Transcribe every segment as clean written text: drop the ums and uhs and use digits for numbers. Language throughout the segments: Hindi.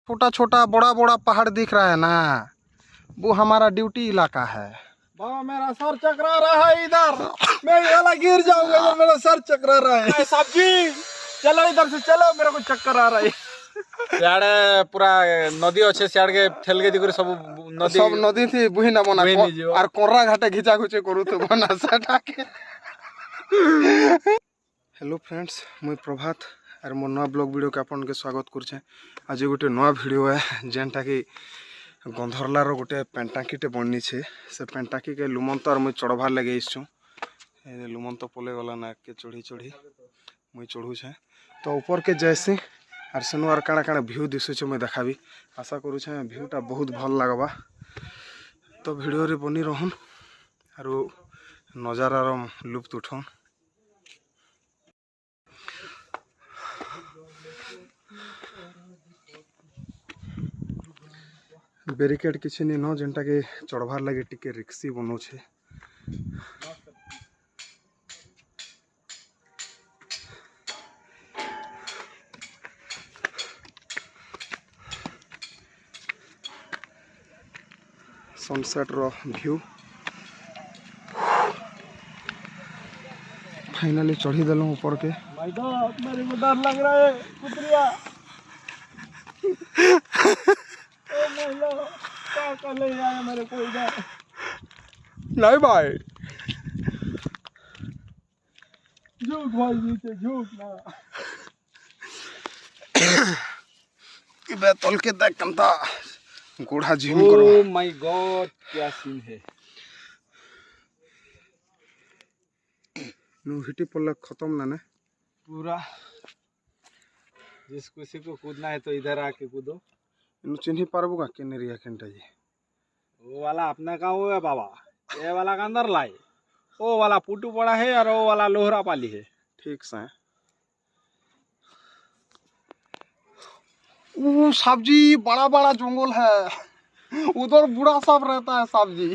छोटा छोटा बड़ा बड़ा पहाड़ दिख रहा है ना, वो हमारा ड्यूटी इलाका है। बाबा मेरा सर चकरा रहा है इधर, मैं ये वाला गिर जाऊंगा तो मेरा सर चकरा रहा है। सब्जी चलो इधर से चलो, मेरे को चक्कर आ रहा है। सियाड़े पूरा नदी अच्छे सियाड़ के ठेल के दिगरे सब नदी थी बुही ना बना और कोर्रा घाटे घिचा घुचे करू तो बना साटा के। हेलो फ्रेंड्स, मुई प्रभात और मो नवा ब्लॉग वीडियो के आपन के स्वागत करछे। आज गोटे नवा वीडियो है जेनटा कि गंधरलार गोटे पेंटाकीटे बननी छे। से पेंटाकी के लुमंत और मुई चढ़बार लगे इच्छू लुमंत पले गला ना के चढ़ी चढ़ी मुई चढ़ू छे। तो ऊपर के जैसे आर सेनु आर काଣା काଣା व्यू दिशुचे मुई देखाबी। आशा करूछे व्यूटा बहुत भल लगबा, तो वीडियो रे बनी रहन आरो नजारार लुप्त उठन। बेरिकेड किसी नहीं न जेनटा के चढ़बार लगे टिके रिक्सी बनौछे। सनसेट रो व्यू फाइनली चढ़ी देलू ऊपर के। भाई साहब मेरे को डर लग रहा है, कुतरिया ओ महिला क्या कर ले आया मेरे को इधर। नहीं भाई झूठ भाई नीचे झूठ ना। बे तोल के देख कंता गोड़ा जिम करो। ओह माय गॉड क्या सीन है। नु हिटी पल्ला खत्म ना ने पूरा जिस किसी को कूदना है तो इधर आके कूदो। नु चिन्ही पारबो का केने रिया केनटा जी। वो वाला अपना गाँव है बाबा, ये वाला का अंदर लाई, वो वाला पुटू पड़ा है और वो वाला लोहरा पाली है। ठीक से वो सब्जी बड़ा बड़ा जंगल है, उधर बूढ़ा सब रहता है सब्जी।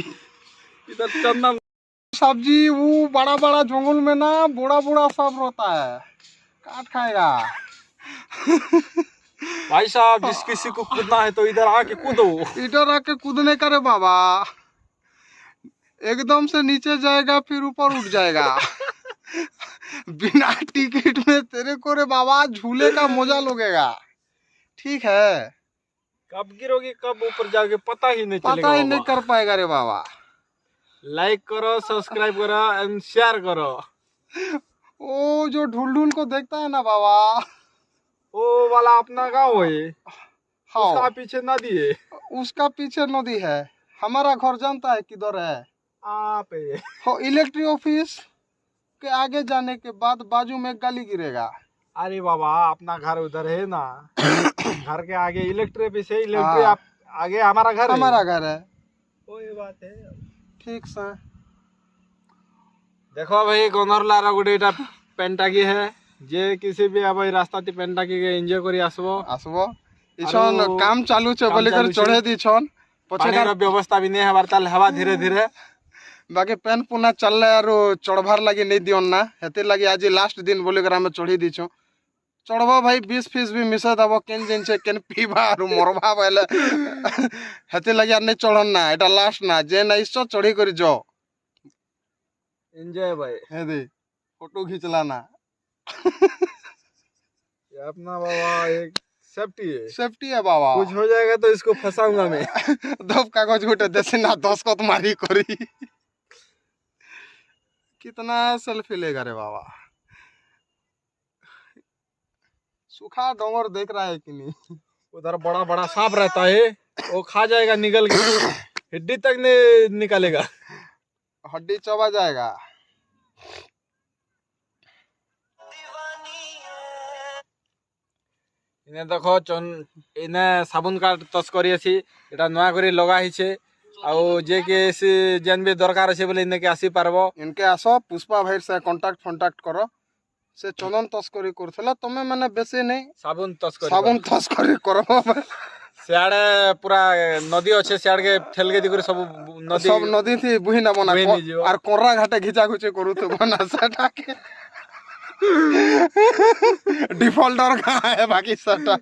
इधर चंदन सब्जी वो बड़ा बड़ा जंगल में ना बूढ़ा बूढ़ा सब रहता है, काट खाएगा। भाई साहब जिस किसी को कूदना है तो इधर आके कूदो। इधर आके कूदने करे बाबा, एकदम से नीचे जाएगा फिर ऊपर उठ जाएगा। बिना टिकट में तेरे को रे बाबा झूले का मजा लगेगा। ठीक है, कब गिरोगे कब ऊपर जाओगे पता ही नहीं चलेगा। पता ही नहीं कर पाएगा रे बाबा। लाइक करो, सब्सक्राइब करो एंड शेयर करो। ओ जो ढूल ढूल को देखता है ना बाबा, वो वाला अपना गाँव है। हाँ उसका पीछे नदी है। उसका पीछे नदी है। हमारा घर जानता है किधर है? आप हो इलेक्ट्रिक ऑफिस के आगे जाने के बाद बाजू में गली गिरेगा। अरे बाबा अपना घर उधर है ना। घर के आगे इलेक्ट्रिक ऑफिस है, इलेक्ट्रिक आप आगे हमारा घर है। हमारा घर है। कोई बात है। ठीक से देखो भाई गंधरलार गोटे पेंटाकी है, जे किसी भी अब रास्ता ती पेंटाकी के एंजॉय करी आसबो आसबो। इछन काम चालू छे बोली कर चढ़े दी छन। पानी रो व्यवस्था भी नहीं हमार ताल हवा धीरे धीरे बाकी पेन पुना चलले आरो चढ़बार लगी नहीं दियोन ना, हेते लगी आज लास्ट दिन बोली कर हम चढ़ी दी छो। चढ़बो भाई 20 फीस भी मिसा दबो केन जिन से केन पीबा आरो मरबा पहले। हेते लगी नहीं चढ़न ना, एटा लास्ट ना, जे ना इसो चढ़ी कर जो एंजॉय भाई। हे दे फोटो खींचला ना। ये अपना बाबा एक सेफ्टी है बाबा। कुछ हो जाएगा तो इसको फंसाऊंगा मैं। दब कागज गोटे देसी ना 10 को तुम्हारी करी। कितना सेल्फी लेगा रे बाबा। सूखा डोंगर देख रहा है कि नहीं? उधर बड़ा बड़ा सांप रहता है, वो खा जाएगा निकल के। हड्डी तक नहीं निकालेगा, हड्डी चबा जाएगा। इन्हें देखो इन्हें साबुन का तस्करी अच्छी एटा नया करी लगा ही आउ जे के जेन भी दरकार अच्छे बोले इनके आसी पारबो। इनके आसो पुष्पा भाई से कांटेक्ट करो। से चंदन तस्करी करथला तमे माने बेसी नहीं साबुन तस्करी करो। सियाड़े पूरा नदी अच्छे सियाड़ के ठेल के दिगरे सब नदी थी बुही ना बना और कोर्रा घाटे घिचा घुचे करू तो बना साटा के। डिफॉल्टर कहाँ है बाकी साटा।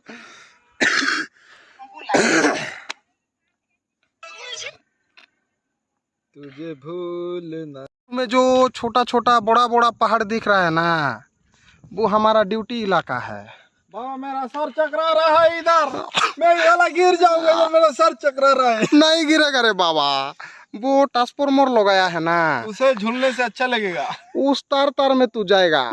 तुझे भूलना। में जो छोटा छोटा बड़ा बड़ा पहाड़ दिख रहा है ना, वो हमारा ड्यूटी इलाका है। बाबा मेरा सर चकरा रहा है इधर, मैं ये वाला गिर जाऊंगा इधर, मेरा सर चकरा रहा है। नहीं गिरेगा रे बाबा, वो ट्रांसफार्मर लगाया है ना, उसे झूलने से अच्छा लगेगा। उस तार तार में तू जाएगा।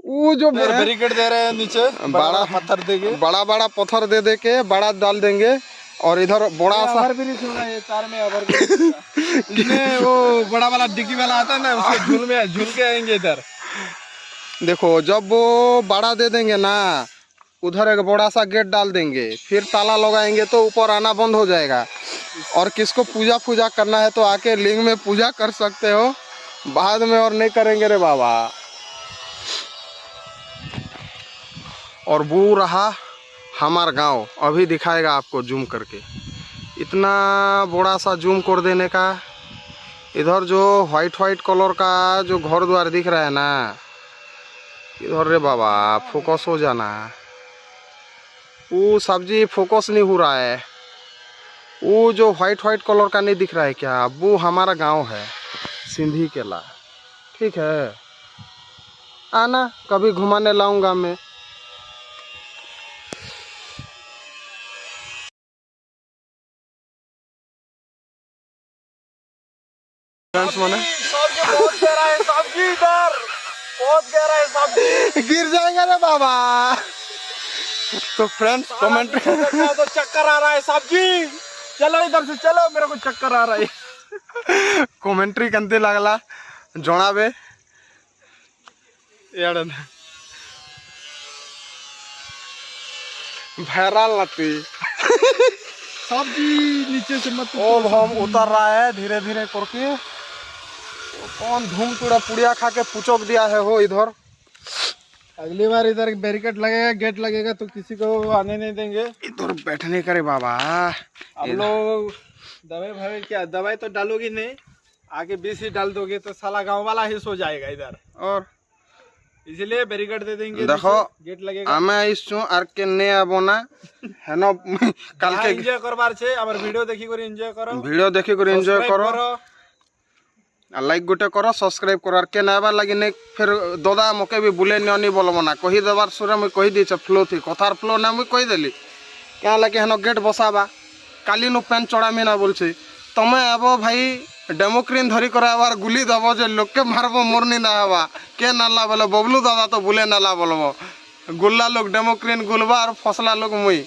वो जो बैरिकेड दे रहे हैं नीचे, बड़ा पत्थर देंगे, बड़ा बड़ा पत्थर दे दे के बड़ा डाल देंगे, और इधर बड़ा सा ओवरब्रिज होगा, ये तार में ओवरब्रिज होगा। इसमें वो बड़ा वाला डिग्गी वाला आता है ना, उसके झूल के आएंगे इधर। देखो जब वो बड़ा दे देंगे ना, उधर एक बड़ा सा गेट डाल देंगे, फिर ताला लगाएंगे तो ऊपर आना बंद हो जाएगा। और किसको पूजा करना है तो आके लिंग में पूजा कर सकते हो, बाद में और नहीं करेंगे रे बाबा। और वो रहा हमारा गांव, अभी दिखाएगा आपको जूम करके, इतना बड़ा सा जूम कर देने का। इधर जो वाइट कलर का जो घर द्वार दिख रहा है ना, इधर रे बाबा फोकस हो जाना, वो सब्जी फोकस नहीं हो रहा है। वो जो वाइट कलर का नहीं दिख रहा है क्या, वो हमारा गांव है सिंधी केला। ठीक है, आना कभी घुमाने लाऊंगा मैं। फ्रेंड्स माने बहुत गहरा है सब्जी, इधर बहुत गहरा है सब्जी, गिर जाएगा रे बाबा। तो फ्रेंड्स कमेंट तो चक्कर आ रहा है सब्जी, चलो इधर से चलो, मेरे को चक्कर आ रहा है। कमेंट्री कंते लागला जणाबे। यार वायरल लाती सब्जी नीचे से मत। अब हम उतर रहा है धीरे धीरे करके। कौन धूम तुड़ा पुड़िया खा के पुचक दिया है हो इधर। अगली बार इधर बैरिकेड लगेगा, गेट लगेगा तो किसी को आने नहीं देंगे इधर बैठने करे बाबा। आप लोग दवाई भाई क्या दवाई तो डालोगी नहीं, आगे 20 ही डाल दोगे तो साला गांव वाला ही सो जाएगा इधर, और इसलिए बैरिकेड दे देंगे। देखो गेट लगेगा। आमे इस आर के ने आबोना है न कल के एंजॉय करबार छे, हमर वीडियो देखि कर एंजॉय करो, वीडियो देखि कर एंजॉय सब्सक्राइब करो, लाइक गोटे करो, सब्सक्राइब करो। आर के नाइबार लगी नहीं फिर दादा मके भी बुले नहीं बोलबो ना, कही देवार सुरे मुई कही दी फ्लो थी कथार फ्लो ना मुई कही देली क्या लगे हेन गेट बसाबा काली नु पेन चढ़ामी ना बोलছি तमे आबो भाई डेमोक्रीन धरी कर आबार गुली दबो जे लोक के मारबो मोरनी ना हवा के नाला बोले बबलू दादा तो बुले नाला बोलबो गुल्ला लोग डेमोक्रीन गुलबा और फसला लोग मुई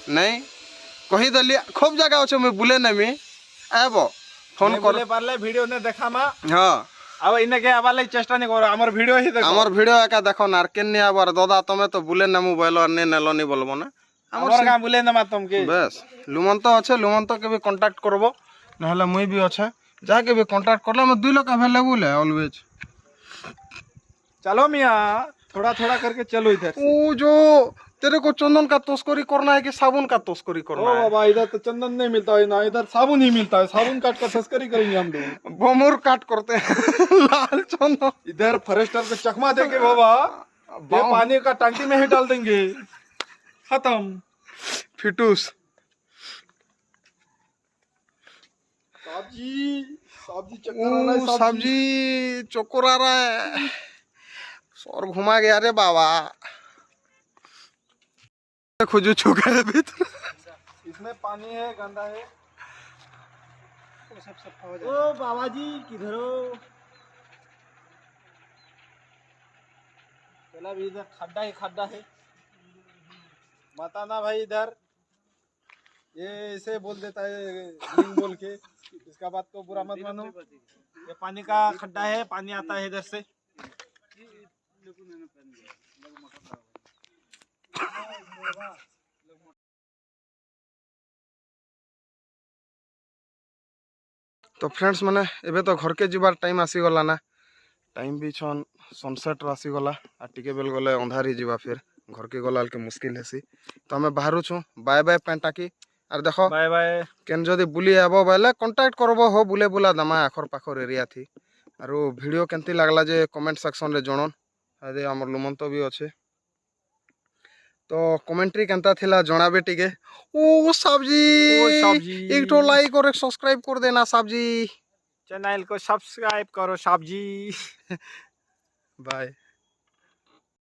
नहीं कही देली खूब जगह अच्छे मुई बुले नेमी आबो फोन कर पारले वीडियो ने देखा मा। हां अब इने के आबार लाइक चेष्टा नहीं करो, हमर वीडियो ही देखो, हमर वीडियो एका देखो ना केन ने आबार दादा तमे तो बुले ना मोबाइल और ने नेलो नहीं बोलबो ना हमर का बुले ना तुम के बस लुमंत अच्छे लुमंत के भी कांटेक्ट करबो नहले मुई भी अच्छे जाके भी कांटेक्ट करला मैं 2 लोग अवेलेबल है ऑलवेज। चलो मियां थोड़ा थोड़ा करके चलो इधर। वो जो तेरे को चंदन का तस्करी करना है कि साबुन का तस्करी ओ करना है? बाबा इधर तो चंदन नहीं मिलता है ना, इधर साबुन ही मिलता है, साबुन काट कर तस्करी करेंगे हम लोग। बमूर काट करते हैं लाल चंदन इधर फॉरेस्टर को चकमा देंगे बाबा, ये पानी का टंकी में ही डाल देंगे, खत्म। फिटूस सब्जी सब्जी चक्कर आ रहा है, वो सब्जी चोकर आ रहा है और घुमा गया रे बाबा खुजू चुका है भीतर इसमें पानी है गंदा है। ओ बाबा जी किधर हो? चला भी इधर खड्डा ही खड्डा है, मत आना भाई इधर, ये ऐसे बोल देता है लिंग बोल के, इसका बात तो बुरा मत मानो। ये पानी का खड्डा है, पानी आता है इधर से। तो फ्रेंड्स मैंने एबे तो घर के जीवार टाइम आसीगला ना, टाइम भी छन सनसेट आसीगला आ टिके बेल गले अंधार ही जीवा फिर घर के गलाल के मुश्किल हेसी। तो हमें बाहर छु बाय बाय पेंटाकी और देखो बाय बाय। केन जदि बुली आबो बेले कांटेक्ट करबो हो बुले बुला दमा आखर पाखर एरिया थी। और वीडियो केंती लागला जे कमेंट सेक्शन रे जणन। अदे हमर लुमंत भी अच्छे तो कमेंट्री केंता थिला जणाबे टिके। ओ साबजी ओ साबजी। एक तो लाइक और एक सब्सक्राइब कर देना साबजी। चैनल को सब्सक्राइब करो साहब जी। बाय।